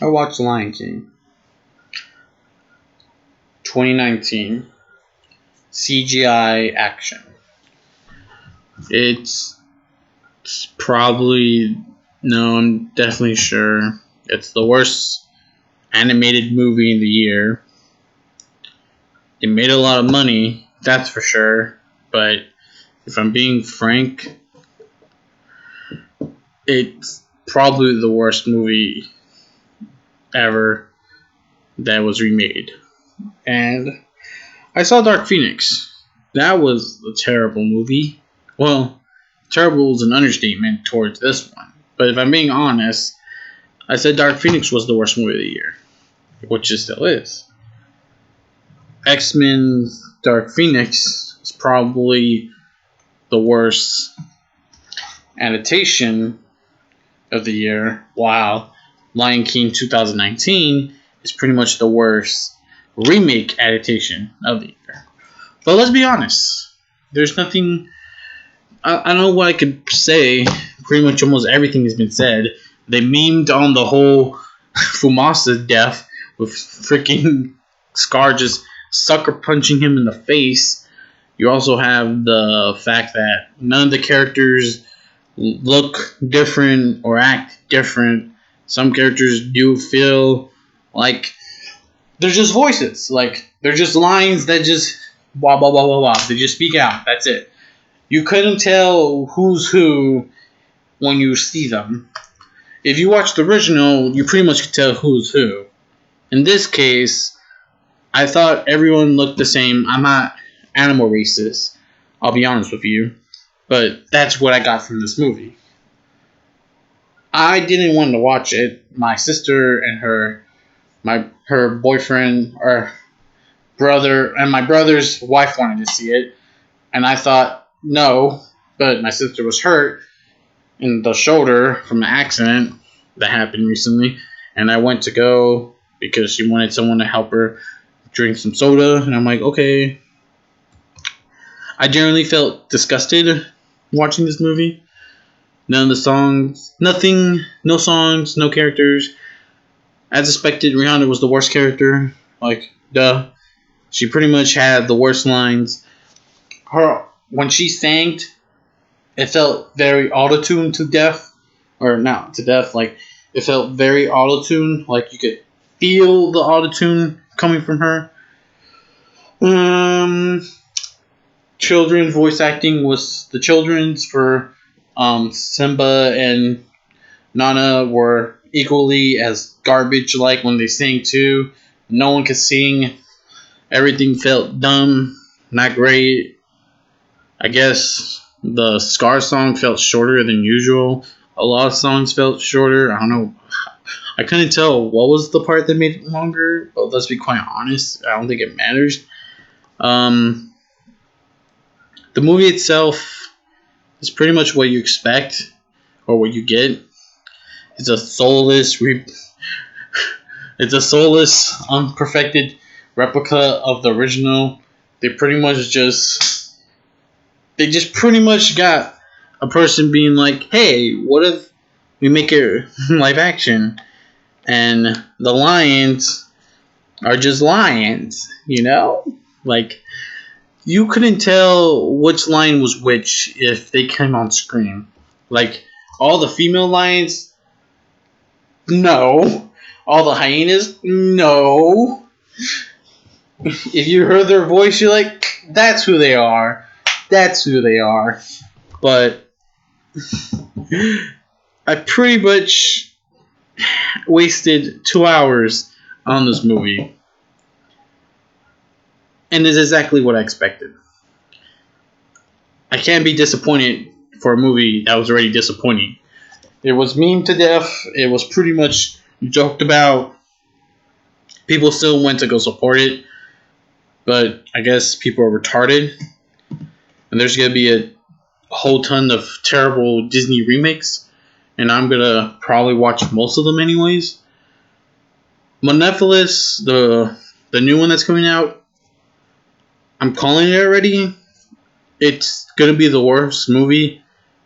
I watched Lion King 2019 CGI action. It's probably, no, I'm definitely sure it's the worst animated movie in the year. It made a lot of money, that's for sure. But if I'm being frank, it's probably the worst movie ever that was remade. And I saw Dark Phoenix. That was a terrible movie. Well, terrible is an understatement towards this one. But if I'm being honest, I said Dark Phoenix was the worst movie of the year, which it still is. X-Men's Dark Phoenix is probably the worst adaptation of the year, while Lion King 2019 is pretty much the worst remake adaptation of the year. But let's be honest, there's nothing. I know what I could say. Pretty much almost everything has been said. They memed on the whole Fumasa death with freaking Scar just sucker punching him in the face. You also have the fact that none of the characters look different or act different. Some characters do feel like they're just voices. Like, they're just lines that just blah, blah, blah, blah, blah. They just speak out. That's it. You couldn't tell who's who when you see them. If you watch the original, you pretty much could tell who's who. In this case, I thought everyone looked the same. I'm not animal racist, I'll be honest with you. But that's what I got from this movie. I didn't want to watch it. My sister and her boyfriend or brother and my brother's wife wanted to see it, and I thought no, but my sister was hurt in the shoulder from an accident that happened recently, and I went to go because she wanted someone to help her drink some soda, and I'm like, okay. I generally felt disgusted watching this movie. None of the songs, nothing, no songs, no characters. As expected, Rihanna was the worst character. Like, duh. She pretty much had the worst lines. When she sang, it felt very auto-tuned to death. Or not to death, like, it felt very auto-tuned. Like, you could feel the auto-tune coming from her. Children's voice acting was the children's for Simba and Nana were equally as garbage like when they sang too. No one could sing. Everything felt dumb, not great. I guess the Scar song felt shorter than usual. A lot of songs felt shorter. I don't know. I couldn't tell what was the part that made it longer, but let's be quite honest. I don't think it matters. The movie itself is pretty much what you expect or what you get. It's a soulless, unperfected replica of the original. They just pretty much got a person being like, "Hey, what if we make it live action?" And the lions are just lions, you know? Like, you couldn't tell which lion was which if they came on screen. Like, all the female lions, no. All the hyenas, no. If you heard their voice, you're like, that's who they are. That's who they are. But I pretty much wasted 2 hours on this movie. And it's exactly what I expected. I can't be disappointed for a movie that was already disappointing. It was memed to death. It was pretty much joked about. People still went to go support it. But I guess people are retarded. And there's going to be a whole ton of terrible Disney remakes. And I'm going to probably watch most of them anyways. Monopolis, the new one that's coming out, I'm calling it already. It's going to be the worst movie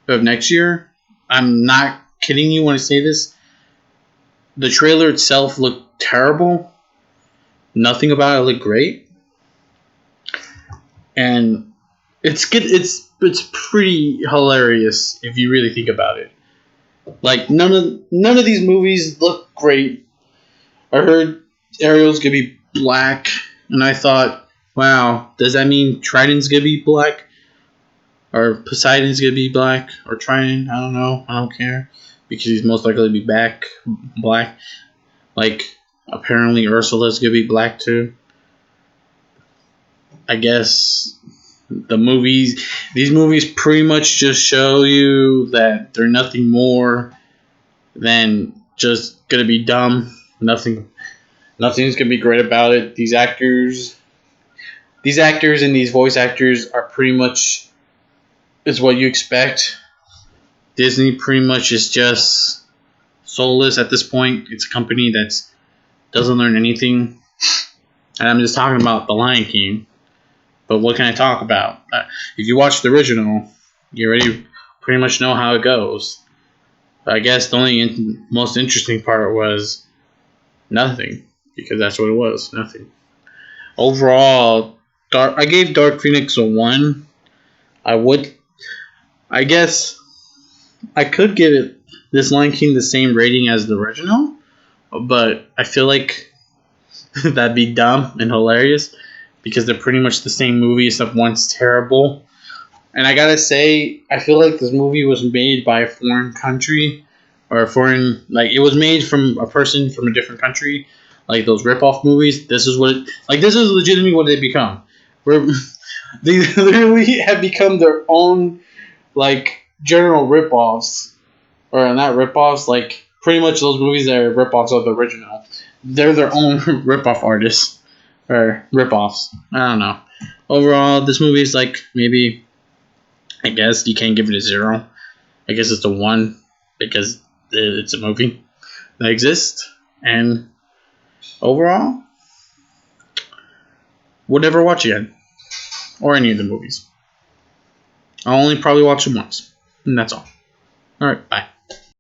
of next year. I'm not kidding you when I say this. The trailer itself looked terrible. Nothing about it looked great, and it's good. It's pretty hilarious if you really think about it. Like none of these movies look great. I heard Ariel's gonna be black, and I thought, wow, does that mean Trident's gonna be black? Or Poseidon's gonna be black? Or Trident? I don't know. I don't care. Because he's most likely to be black. Like, apparently Ursula's gonna be black too. I guess these movies pretty much just show you that they're nothing more than just gonna be dumb. Nothing's gonna be great about it. These actors and these voice actors are pretty much is what you expect. Disney pretty much is just soulless at this point. It's a company that doesn't learn anything. And I'm just talking about The Lion King. But what can I talk about? If you watch the original, you already pretty much know how it goes. But I guess the only most interesting part was nothing. Because that's what it was. Nothing. Overall, I gave Dark Phoenix a 1. I guess I could give it this Lion King the same rating as the original, but I feel like that'd be dumb and hilarious because they're pretty much the same movie except one's terrible. And I gotta say, I feel like this movie was made by a foreign country or it was made from a person from a different country, like those rip-off movies. This is legitimately what they become. Where they literally have become their own like general rip-offs, or not rip-offs, like pretty much those movies that are rip-offs of the original. They're their own rip-off artists or rip-offs. I don't know. Overall, this movie is like maybe. I guess you can't give it a 0. I guess it's a 1 because it's a movie that exists. And overall, would never watch again. Or any of the movies. I'll only probably watch them once. And that's all. Alright, bye.